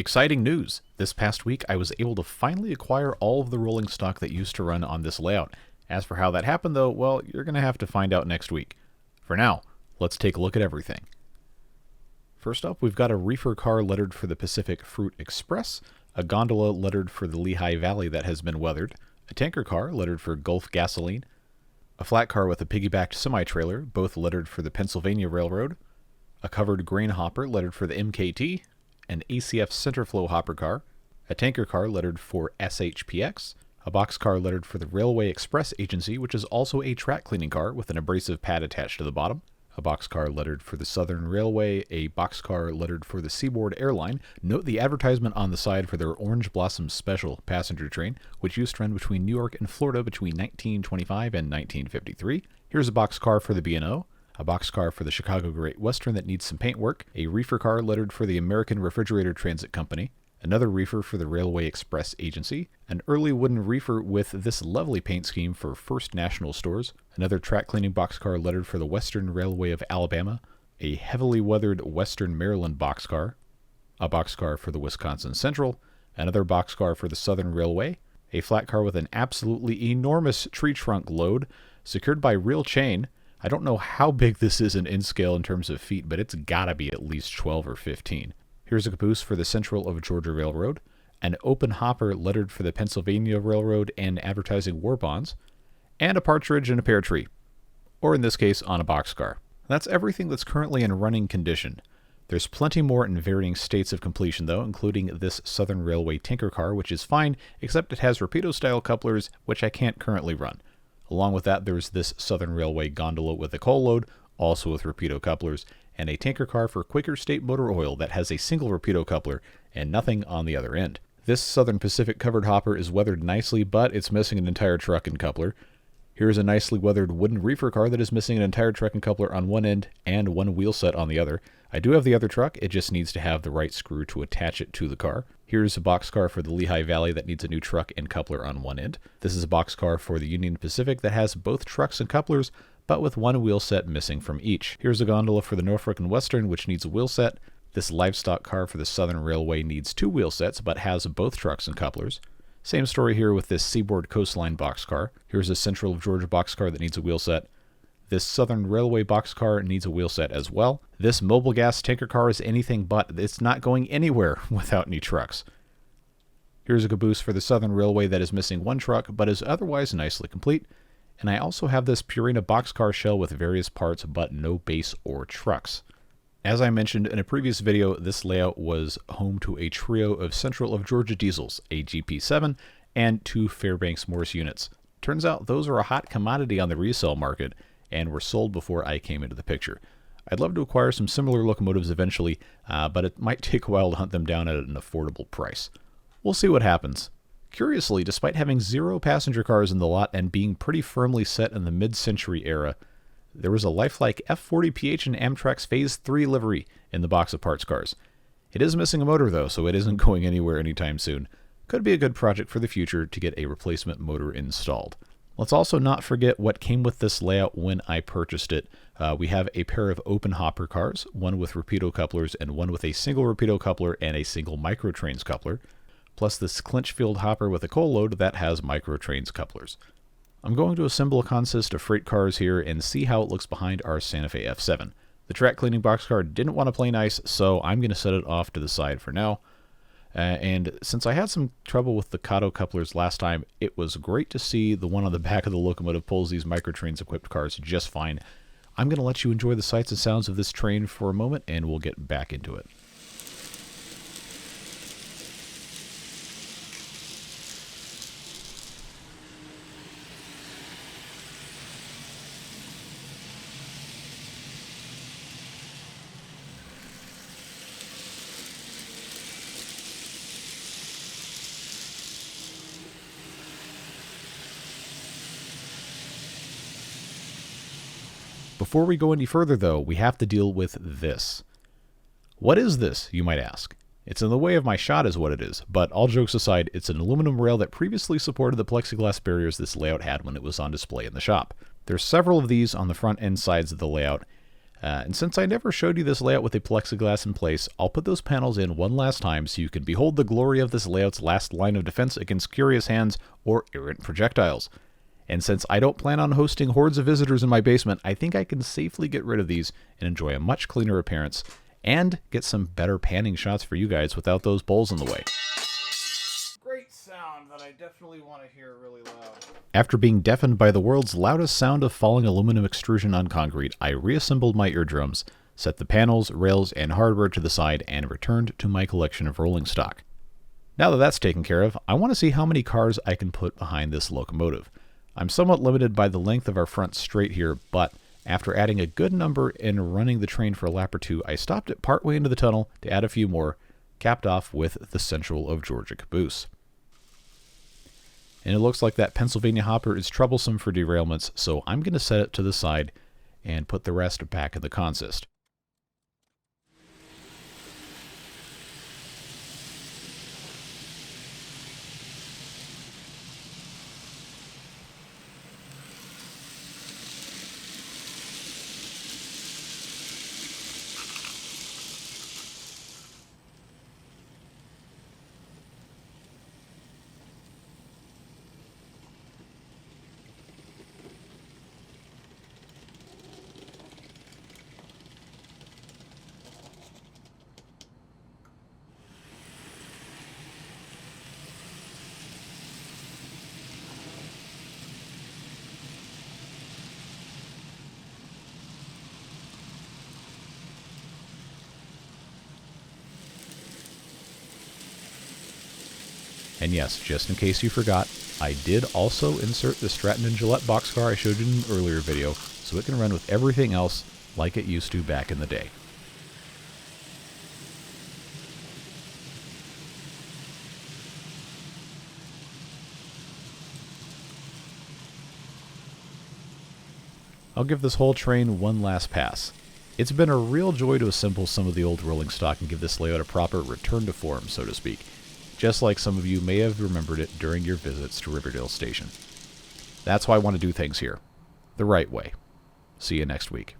Exciting news! This past week I was able to finally acquire all of the rolling stock that used to run on this layout. As for how that happened though, well, you're going to have to find out next week. For now, let's take a look at everything. First up, we've got a reefer car lettered for the Pacific Fruit Express, a gondola lettered for the Lehigh Valley that has been weathered, a tanker car lettered for Gulf Gasoline, a flat car with a piggybacked semi-trailer, both lettered for the Pennsylvania Railroad, a covered grain hopper lettered for the MKT, an ACF Centerflow hopper car, a tanker car lettered for SHPX, a boxcar lettered for the Railway Express Agency, which is also a track cleaning car with an abrasive pad attached to the bottom, a boxcar lettered for the Southern Railway, a boxcar lettered for the Seaboard Airline. Note the advertisement on the side for their Orange Blossom Special passenger train, which used to run between New York and Florida between 1925 and 1953. Here's a boxcar for the B&O, a boxcar for the Chicago Great Western that needs some paint work, a reefer car lettered for the American Refrigerator Transit Company, another reefer for the Railway Express Agency, an early wooden reefer with this lovely paint scheme for First National Stores, another track cleaning boxcar lettered for the Western Railway of Alabama, a heavily weathered Western Maryland boxcar, a boxcar for the Wisconsin Central, another boxcar for the Southern Railway, a flat car with an absolutely enormous tree trunk load secured by real chain. I don't know how big this is in scale in terms of feet, but it's gotta be at least 12 or 15. Here's a caboose for the Central of Georgia Railroad, an open hopper lettered for the Pennsylvania Railroad and advertising war bonds, and a partridge in a pear tree, or in this case, on a boxcar. That's everything that's currently in running condition. There's plenty more in varying states of completion though, including this Southern Railway tanker car, which is fine, except it has Rapido-style couplers, which I can't currently run. Along with that, there's this Southern Railway gondola with a coal load, also with Rapido couplers, and a tanker car for Quaker State Motor Oil that has a single Rapido coupler and nothing on the other end. This Southern Pacific covered hopper is weathered nicely, but it's missing an entire truck and coupler. Here's a nicely weathered wooden reefer car that is missing an entire truck and coupler on one end and one wheel set on the other. I do have the other truck, it just needs to have the right screw to attach it to the car. Here's a boxcar for the Lehigh Valley that needs a new truck and coupler on one end. This is a boxcar for the Union Pacific that has both trucks and couplers, but with one wheel set missing from each. Here's a gondola for the Norfolk and Western, which needs a wheel set. This livestock car for the Southern Railway needs two wheel sets, but has both trucks and couplers. Same story here with this Seaboard Coastline boxcar. Here's a Central of Georgia boxcar that needs a wheel set. This Southern Railway boxcar needs a wheel set as well. This mobile gas tanker car is anything but. It's not going anywhere without any trucks. Here's a caboose for the Southern Railway that is missing one truck, but is otherwise nicely complete. And I also have this Purina boxcar shell with various parts, but no base or trucks. As I mentioned in a previous video, this layout was home to a trio of Central of Georgia diesels, a GP7, and two Fairbanks Morse units. Turns out those are a hot commodity on the resale market, and were sold before I came into the picture. I'd love to acquire some similar locomotives eventually, but it might take a while to hunt them down at an affordable price. We'll see what happens. Curiously, despite having 0 passenger cars in the lot and being pretty firmly set in the mid-century era, there was a lifelike F40PH and Amtrak's Phase 3 livery in the box of parts cars. It is missing a motor though, so it isn't going anywhere anytime soon. Could be a good project for the future to get a replacement motor installed. Let's also not forget what came with this layout when I purchased it. We have a pair of open hopper cars, one with Rapido couplers and one with a single Rapido coupler and a single Microtrains coupler, plus this Clinchfield hopper with a coal load that has Microtrains couplers. I'm going to assemble a consist of freight cars here and see how it looks behind our Santa Fe F7. The track cleaning boxcar didn't want to play nice, so I'm going to set it off to the side for now. And since I had some trouble with the Kato couplers last time, it was great to see the one on the back of the locomotive pulls these Microtrains equipped cars just fine. I'm going to let you enjoy the sights and sounds of this train for a moment, and we'll get back into it. Before we go any further though, we have to deal with this. What is this, you might ask? It's in the way of my shot is what it is, but all jokes aside, it's an aluminum rail that previously supported the plexiglass barriers this layout had when it was on display in the shop. There's several of these on the front and sides of the layout. And since I never showed you this layout with a plexiglass in place, I'll put those panels in one last time so you can behold the glory of this layout's last line of defense against curious hands or errant projectiles. And since I don't plan on hosting hordes of visitors in my basement, I think I can safely get rid of these and enjoy a much cleaner appearance, and get some better panning shots for you guys without those bowls in the way. Great sound that I definitely want to hear really loud. After being deafened by the world's loudest sound of falling aluminum extrusion on concrete, I reassembled my eardrums, set the panels, rails, and hardware to the side, and returned to my collection of rolling stock. Now that that's taken care of, I want to see how many cars I can put behind this locomotive. I'm somewhat limited by the length of our front straight here, but after adding a good number and running the train for a lap or two, I stopped it partway into the tunnel to add a few more, capped off with the Central of Georgia caboose. And it looks like that Pennsylvania hopper is troublesome for derailments, so I'm going to set it to the side and put the rest back in the consist. And yes, just in case you forgot, I did also insert the Stratton and Gillette boxcar I showed you in an earlier video, so it can run with everything else like it used to back in the day. I'll give this whole train one last pass. It's been a real joy to assemble some of the old rolling stock and give this layout a proper return to form, so to speak, just like some of you may have remembered it during your visits to Riverdale Station. That's why I want to do things here, the right way. See you next week.